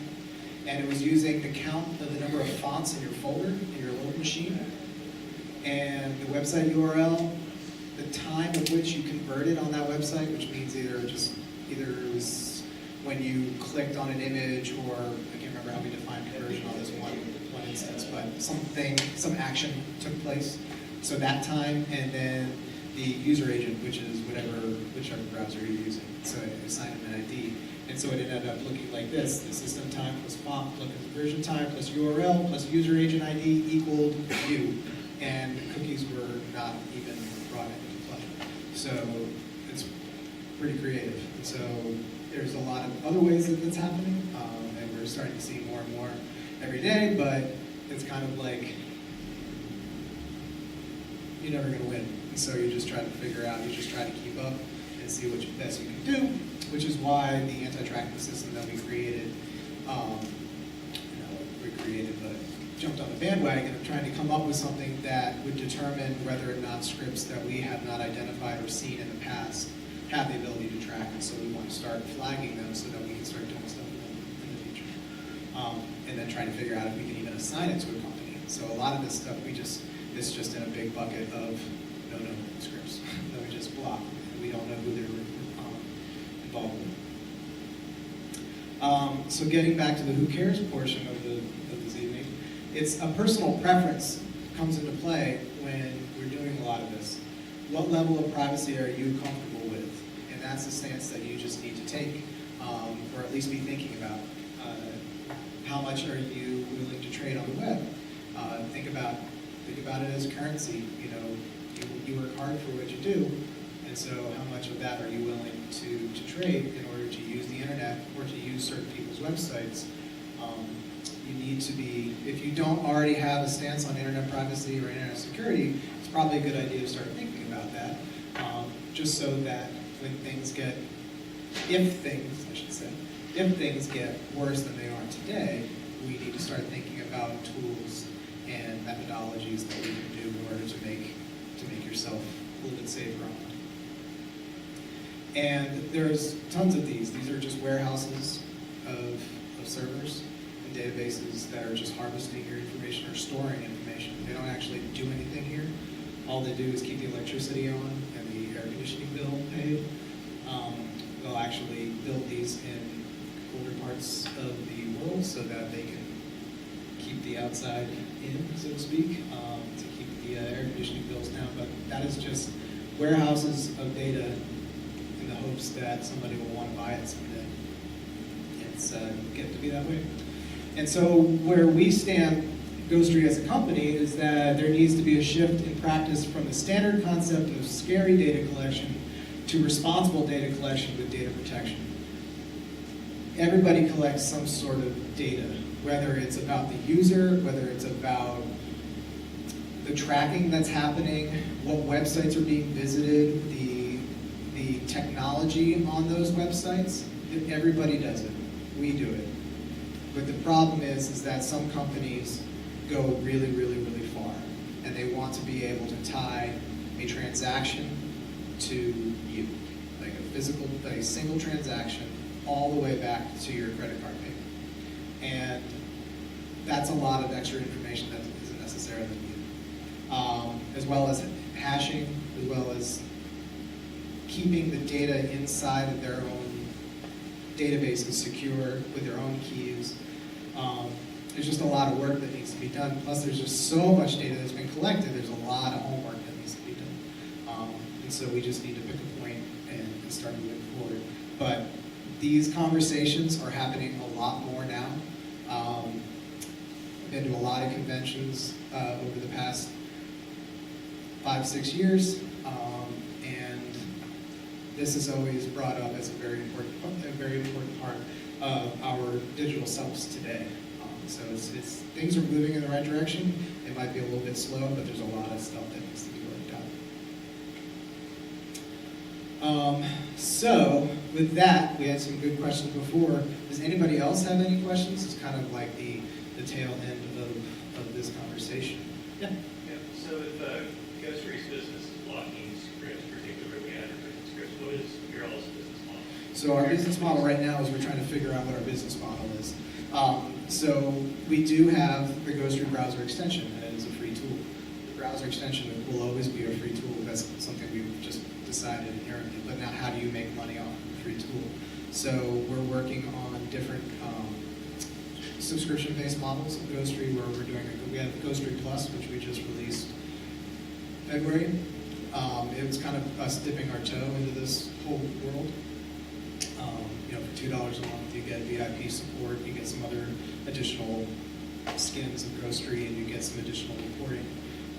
and it was using the count of the number of fonts in your folder, in your local machine, and the website URL, the time at which you converted on that website, which means either it was when you clicked on an image, or I can't remember how we defined conversion on this one instance, but some action took place. So that time, and then the user agent, which is whichever browser you're using. So it assigned an ID. And so it ended up looking like this: the system time plus font plus conversion time plus URL plus user agent ID equaled you. And cookies were not even brought into play. So it's pretty creative. And so there's a lot of other ways that it's happening, and we're starting to see more and more every day, but it's kind of like you're never going to win. And so you just try to figure out, you just try to keep up and see what best you can do, which is why the anti-tracking system that we created, but jumped on the bandwagon of trying to come up with something that would determine whether or not scripts that we have not identified or seen in the past have the ability to track, and so we want to start flagging them so that we can start doing stuff with them in the future. And then trying to figure out if we can even assign it to a company. So a lot of this stuff it's just in a big bucket of no scripts that we just block, and we don't know who they're involved with. So getting back to the who cares portion of this evening, it's a personal preference comes into play when we're doing a lot of this. What level of privacy are you comfortable with? And that's the stance that you just need to take, or at least be thinking about. How much are you willing to trade on the web? Think about it as currency. You work hard for what you do, and so how much of that are you willing to trade in order to use the internet or to use certain people's websites? You need to be, if you don't already have a stance on internet privacy or internet security, it's probably a good idea to start thinking about that, just so that when things get, if things get worse than they are today, we need to start thinking about tools and methodologies that we can do in order to make yourself a little bit safer online. And there's tons of these. These are just warehouses of servers and databases that are just harvesting your information or storing information. They don't actually do anything here. All they do is keep the electricity on and the air conditioning bill paid. They'll actually build these in colder parts of the world so that they can keep the outside in, so to speak, to keep the air conditioning bills down. But that is just warehouses of data in the hopes that somebody will want to buy it someday. It's get to be that way. And so where we stand, Ghostery as a company, is that there needs to be a shift in practice from the standard concept of scary data collection to responsible data collection with data protection. Everybody collects some sort of data, whether it's about the user, whether it's about the tracking that's happening, what websites are being visited, the technology on those websites. Everybody does it. We do it. But the problem is that some companies go really, really, really far, and they want to be able to tie a transaction to you, like a single transaction, all the way back to your credit card payment. And that's a lot of extra information that isn't necessarily needed. As well as hashing, as well as keeping the data inside of their own databases secure with their own keys. There's just a lot of work that needs to be done. Plus, there's just so much data that's been collected. There's a lot of homework that needs to be done. And so we just need to pick a point and start moving forward. But these conversations are happening a lot more now. I've been to a lot of conventions over the past 5-6 years, and this is always brought up as a very important part of our digital selves today. So things are moving in the right direction. It might be a little bit slow, but there's a lot of stuff that needs to be worked out. So with that, we had some good questions before. Does anybody else have any questions? It's kind of like the tail end of this conversation. Yeah. Yeah. So if Ghostery's business is blocking scripts, particularly advertising What is your all's business model? So our business model right now is we're trying to figure out what our business model is. So we do have the Ghostery browser extension, and it is a free tool. The browser extension will always be a free tool. That's something we've just decided inherently. But now, how do you make money off of a free tool? So we're working on different subscription-based models of Ghostery, where we have Ghostery Plus, which we just released February. It was kind of us dipping our toe into this whole world. For $2 a month, you get VIP support, you get some other additional skins of Ghostery, and you get some additional reporting.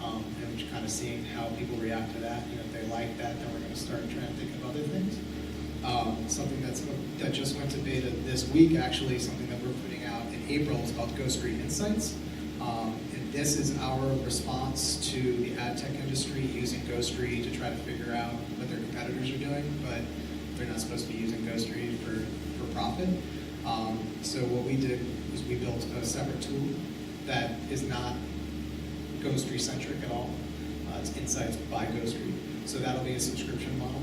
And we're kind of seeing how people react to that. If they like that, then we're going to start trying to think of other things. Something that just went to beta this week, actually, something that we're putting out in April is called Ghostery Insights. And this is our response to the ad tech industry using Ghostery to try to figure out what their competitors are doing, but they're not supposed to be using Ghostery for profit. So what we did was we built a separate tool that is not Ghostery centric at all. It's Insights by Ghostery. So that'll be a subscription model.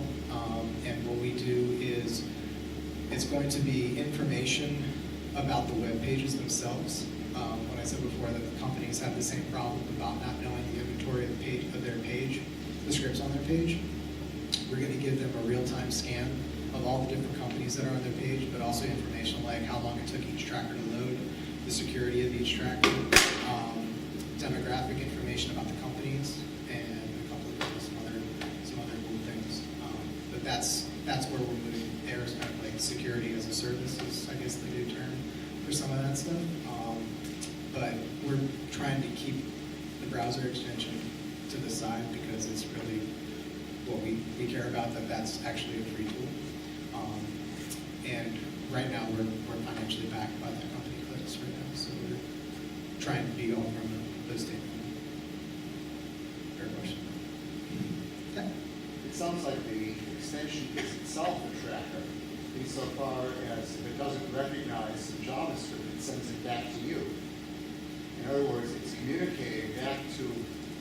And what we do is it's going to be information about the web pages themselves. When I said before that the companies have the same problem about not knowing the inventory of their page, the scripts on their page, we're going to give them a real-time scan of all the different companies that are on their page, but also information like how long it took each tracker to load, the security of each tracker, demographic information about the companies, and a couple of some other cool things. But that's where we're moving. There is kind of like security as a service is, I guess, the new term for some of that stuff. But we're trying to keep the browser extension to the side because it's really what we care about, that's actually a free tool. And right now we're financially backed by that company Clicks right now, so we're trying to be all from those standpoint. Fair question. Okay. It sounds like the extension is itself a tracker, insofar as if it doesn't recognize the JavaScript, it sends it back to you. In other words, it's communicating back to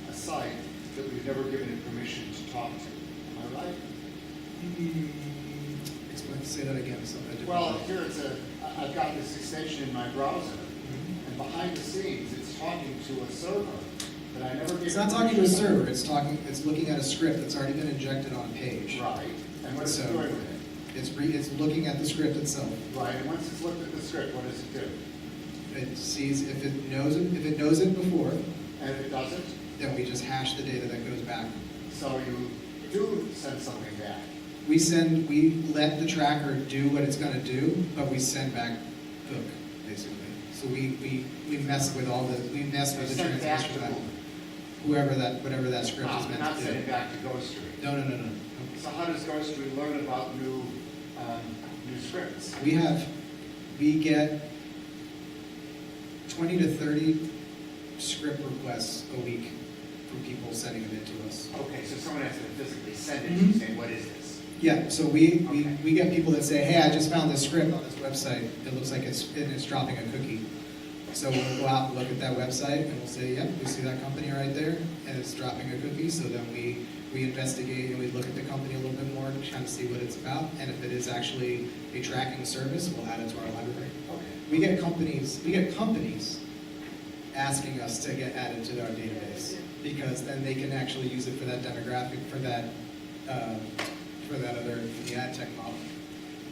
a site that we've never given it permission to talk to. Am I right? Say that again. Well, here I've got this extension in my browser, and behind the scenes, it's talking to a server that I never gave. It's not talking to a server. It's looking at a script that's already been injected on a page. Right. And what is it doing with it? It's looking at the script itself. Right. And once it's looked at the script, what does it do? It sees if it knows it before. And if it doesn't? Then we just hash the data that goes back. So you do send something back. We let the tracker do what it's going to do, but we send back hook, basically. So we mess with the transmission. Whatever that script is meant to do. Not sending back to Ghostery. No. So how does Ghostery learn about new scripts? We get 20 to 30 script requests a week from people sending them into us. Okay, so someone has to physically send it to you saying, what is this? Yeah, so we get people that say, hey, I just found this script on this website. It looks like it's dropping a cookie. So we'll go out and look at that website and we'll say, yep, we see that company right there and it's dropping a cookie. So then we investigate and we look at the company a little bit more to kind of see what it's about. And if it is actually a tracking service, we'll add it to our library. Okay. We get companies asking us to get added to our database because then they can actually use it for that demographic, for the ad tech model.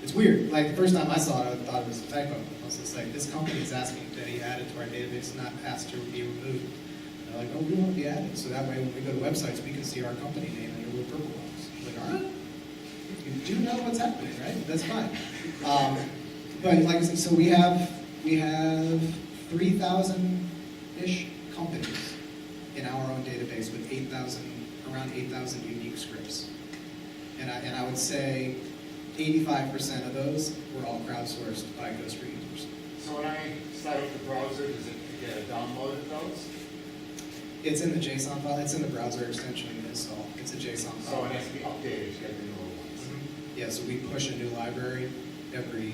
It's weird. Like the first time I saw it, I thought it was a typo. I was just like, this company is asking to be added to our database, not asked to be removed. And they're like, oh, we want to be added. So that way when we go to websites, we can see our company name in a little purple box. Like, all right, you do know what's happening, right? That's fine. But like I said, so we have 3,000-ish companies in our own database with around 8,000 unique scripts. And I would say 85% of those were all crowdsourced by Ghostery users. So when I start up the browser, does it get a download of those? It's in the JSON file. It's in the browser extension install. It's a JSON file. So it has to be updated to get the newer ones. Mm-hmm. Yeah, so we push a new library every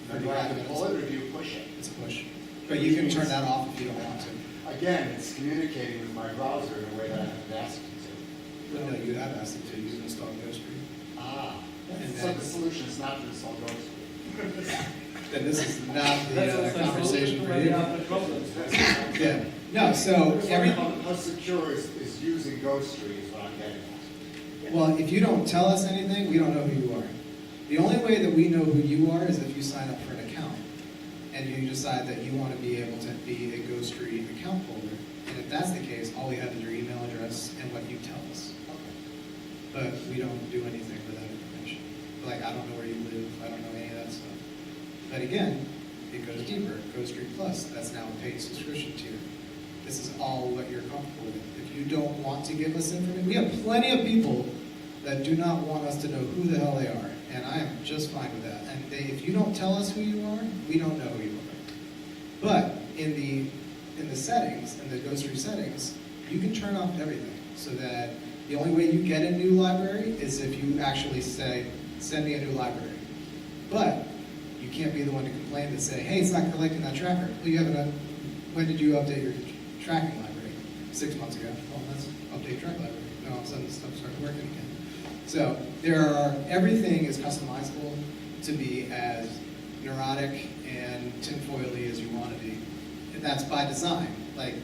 35 Do I have to minutes. pull it or do you push it? It's a push. But you can turn that off if you don't want to. Again, it's communicating with my browser in a way that I haven't asked it to. But no, you have asked it to. You installed Ghostery. Ah, And so then- the solution is not to install Ghostery. Then this is not the That's a conversation solution for to many you. other problems. Yeah, no, so every, How secure is using Ghostery is what I'm getting at. well, if you don't tell us anything, we don't know who you are. The only way that we know who you are is if you sign up for an account and you decide that you want to be able to be a Ghostery account holder. And if that's the case, all we have is your email address and what you tell us. But we don't do anything with that information. Like, I don't know where you live, I don't know any of that stuff. But again, it goes deeper. Ghostery Plus, that's now a paid subscription tier. This is all what you're comfortable with. If you don't want to give us information, we have plenty of people that do not want us to know who the hell they are, and I am just fine with that. And if you don't tell us who you are, we don't know who you are. But in the settings, in the Ghostery settings, you can turn off everything so that the only way you get a new library is if you actually say, send me a new library. But you can't be the one to complain to say, hey, it's not collecting that tracker. Well, you haven't done, when did you update your tracking library? 6 months ago. Well, let's update track library. Then all of a sudden stuff started working again. So everything is customizable to be as neurotic and tinfoily as you want to be. And that's by design. Like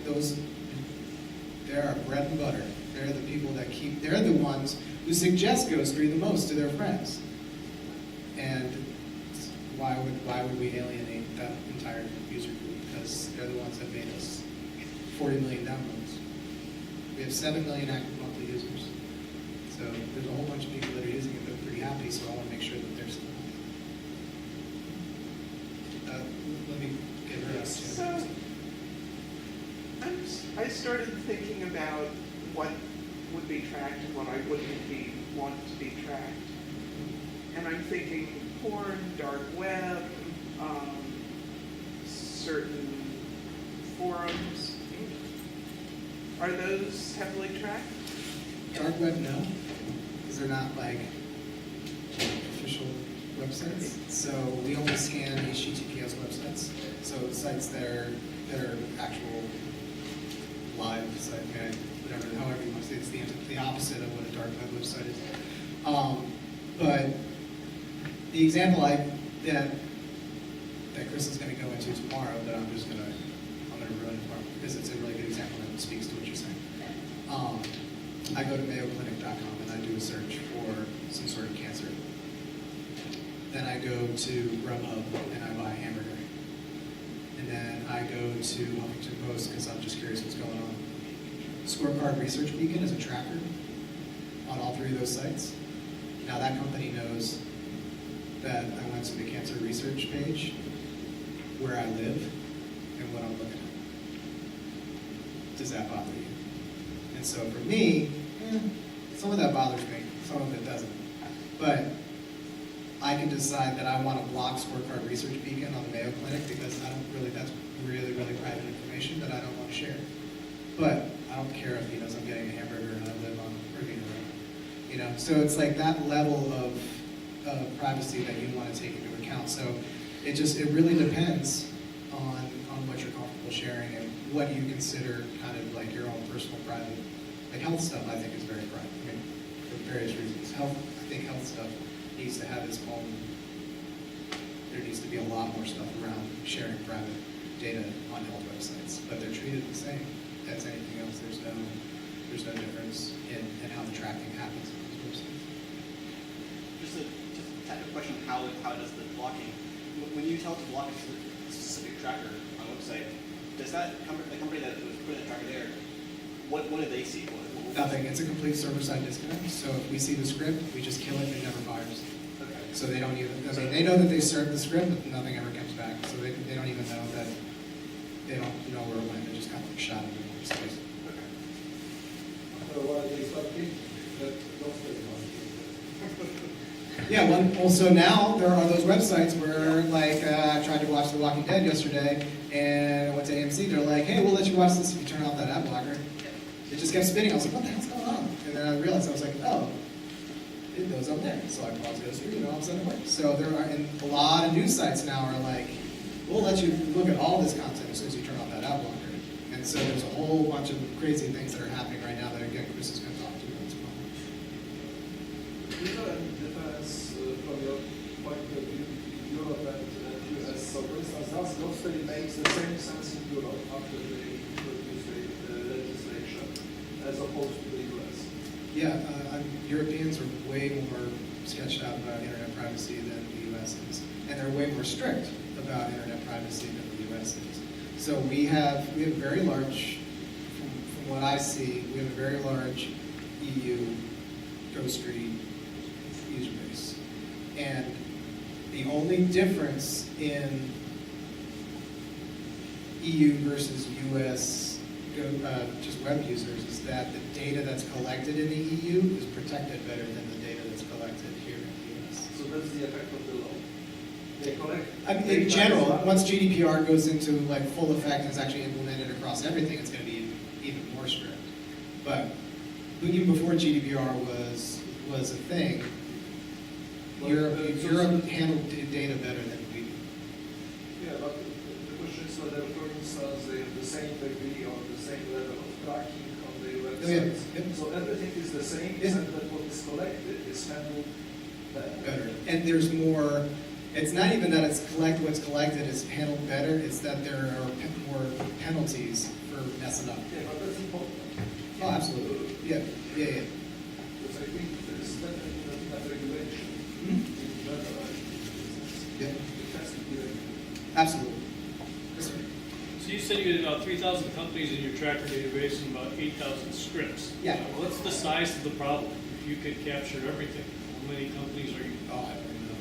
they're our bread and butter. They're the people that they're the ones who suggest Ghostery the most to their friends. And why would we alienate that entire user group? Because they're the ones that made us 40 million downloads. We have 7 million active monthly users. So there's a whole bunch of people that are using it that are pretty happy, so I want to make sure that they're still happy. Let me get her out. So, I started thinking about what would be tracked and what I wouldn't want to be tracked. And I'm thinking porn, dark web, certain forums. Are those heavily tracked? Dark web, no, because they're not like official websites. So we only scan HTTPS websites. So sites that are actual live site, whatever, however you want to say, it's the opposite of what a dark web website is. But the example that Chris is going to go into tomorrow, that I'm going to ruin it for him, because it's a really good example that speaks to what you're saying. I go to mayoclinic.com and I do a search for some sort of cancer. Then I go to Grubhub and I buy a hamburger. And then I go to Huffington Post because I'm just curious what's going on. Scorecard Research Beacon is a tracker on all three of those sites. Now that company knows that I went to the cancer research page, where I live, and what I'm looking at. Does that bother you? And so for me, some of that bothers me, some of it doesn't. But I can decide that I want to block Scorecard Research Beacon on the Mayo Clinic because that's really, really private information that I don't want to share. But I don't care if he knows I'm getting a hamburger and I live on Ravina Road. So it's like that level of privacy that you want to take into account. So it really depends on what you're comfortable sharing and what you consider kind of like your own personal private. Like health stuff, I think is very private. I mean, for various reasons. I think health stuff needs to have its own. There needs to be a lot more stuff around sharing private data on health websites, but they're treated the same as anything else. There's no difference in how the tracking happens on those websites. Just a technical question: how does the blocking? When you tell it to block a specific tracker on a website, does the company that was putting the tracker there, what do they see? Nothing. It's a complete server-side disconnect. So if we see the script, we just kill it and it never fires. Okay. So they don't even. I mean, they know that they served the script, but nothing ever comes back. So they don't even know that. They don't know where it went. They just kind of shot it in space. Okay. After a while, they start thinking that Ghostery Yeah, well, so now there are those websites where, like, I tried to watch The Walking Dead yesterday, and I went to AMC. They're like, hey, we'll let you watch this if you turn off that ad blocker. It just kept spinning. I was like, what the hell's going on? And then I realized, I was like, oh, it goes up there. So I paused Ghostery, and all of a sudden it worked. So there are, and a lot of news sites now are like, we'll let you look at all this content as soon as you turn off that ad blocker. And so there's a whole bunch of crazy things that are happening right now that, again, Chris is going to talk to you about tomorrow. is there any difference from your point of view between Europe and US? So for instance, does Ghostery makes the same sense in Europe after they introduce the legislation as opposed to the US? Yeah, Europeans are way more sketched out about internet privacy than the US is. And they're way more strict about internet privacy than the US is. So we have a very large, from what I see, we have a very large EU Ghostery user base. And the only difference in EU versus US just web users is that the data that's collected in the EU is protected better than the data that's collected here in the US. So that's the effect of the law. They collect. I mean, in general, once GDPR goes into like full effect and is actually implemented across everything, it's going to be even more strict. But even before GDPR was a thing, Europe handled data better than we do. Yeah, but the question is whether, for instance, they have the same degree or the same level of tracking on their websites. Oh, yeah. Yep. So everything is the same, Yeah. except that what is collected is handled better. And there's more. It's not even that what's collected is handled better. It's that there are more penalties for messing up. Yeah, but that's important. Oh, absolutely. Yeah. Because I think there's definitely not enough regulation Mhm. in general. Yeah. It has to be regulated. Absolutely. Yes, sir. So you said you had about 3,000 companies in your tracker database and about 8,000 scripts. Yeah. What's the size of the problem? If you could capture everything, how many companies are you? Oh, I don't know.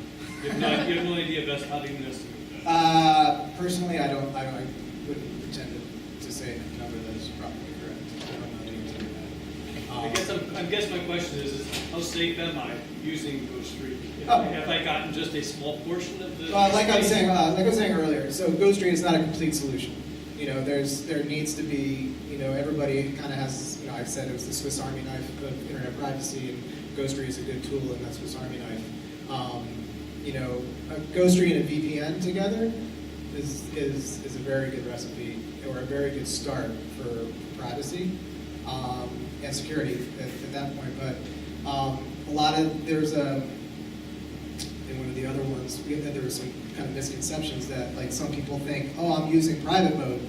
You have no idea best how to even estimate that. Personally, I wouldn't pretend to say a number that is probably correct. I don't know the answer to that. I guess my question is how safe am I using Ghostery? Oh. Have I gotten just a small portion of the? Like I was saying earlier, so Ghostery is not a complete solution. You know, there needs to be, you know, everybody kind of has, you know, I've said it was the Swiss Army knife of internet privacy, and Ghostery is a good tool in that Swiss Army knife. You know, a Ghostery and a VPN together is a very good recipe, or a very good start for privacy and security at that point. But there's in one of the other ones, there were some kind of misconceptions that like some people think, oh, I'm using private mode,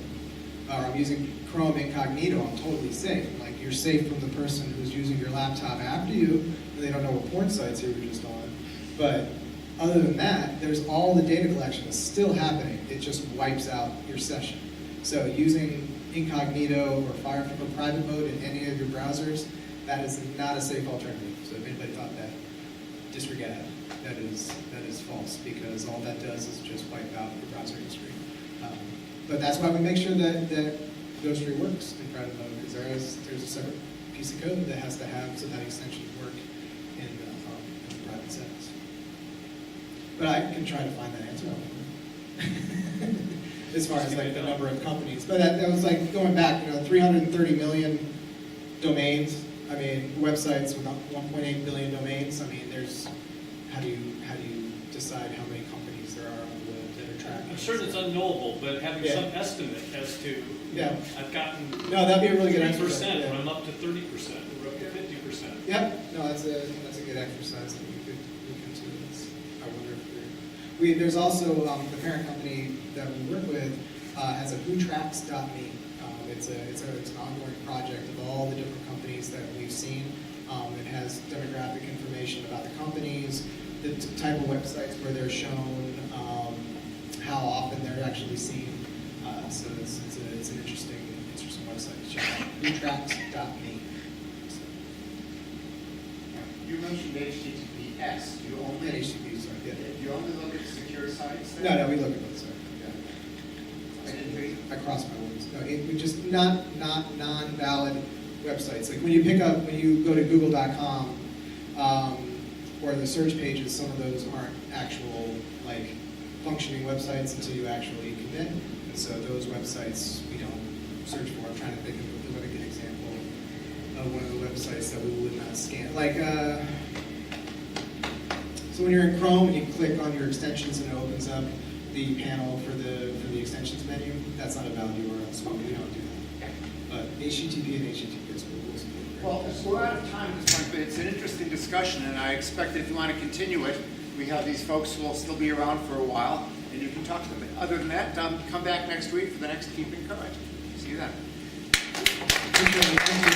or I'm using Chrome incognito, I'm totally safe. Like you're safe from the person who's using your laptop after you, and they don't know what porn sites you were just on. But other than that, there's all the data collection is still happening. It just wipes out your session. So using incognito or Firefox or private mode in any of your browsers, that is not a safe alternative. So if anybody thought that, disregard. That is false, because all that does is just wipe out your browser history. But that's why we make sure that Ghostery works in private mode, because there's a separate piece of code that has to have so that extension work in the private settings. But I can try to find that answer out as far as like the number of companies. But that was like going back, you know, 330 million domains. I mean, websites with 1.8 billion domains. I mean, how do you decide how many companies there are on the web that are tracking? I'm sure it's unknowable, but having Yeah. some estimate as to, Yeah. I've gotten No, that'd be a really good 3%, exercise. or I'm up to 30%, or up to 50%. Yep. No, that's a good exercise that we could look into. I wonder if there's also the parent company that we work with has a whotracks.me. It's an ongoing project of all the different companies that we've seen. It has demographic information about the companies, the type of websites where they're shown, how often they're actually seen. So it's an interesting website to check out. Whotracks.me. You mentioned HTTPS. Do you only HTTP, sorry. Yeah. Do you only look at secure sites? No, we look at both sides. I didn't hear you. I cross my words. No, we just not non-valid websites. Like when you go to Google.com, or the search pages, some of those aren't actual like functioning websites until you actually commit. And so those websites we don't search for. I'm trying to think of a good example of one of the websites that we would not scan. Like so when you're in Chrome and you click on your extensions and it opens up the panel for the extensions menu, that's not a valid URL, so we don't do that. But HTTP and HTTPS schools. Well, we're out of time at this point, but it's an interesting discussion, and I expect that if you want to continue it, we have these folks who will still be around for a while, and you can talk to them. Other than that, come back next week for the next Keep in Current. See you then. Thank you.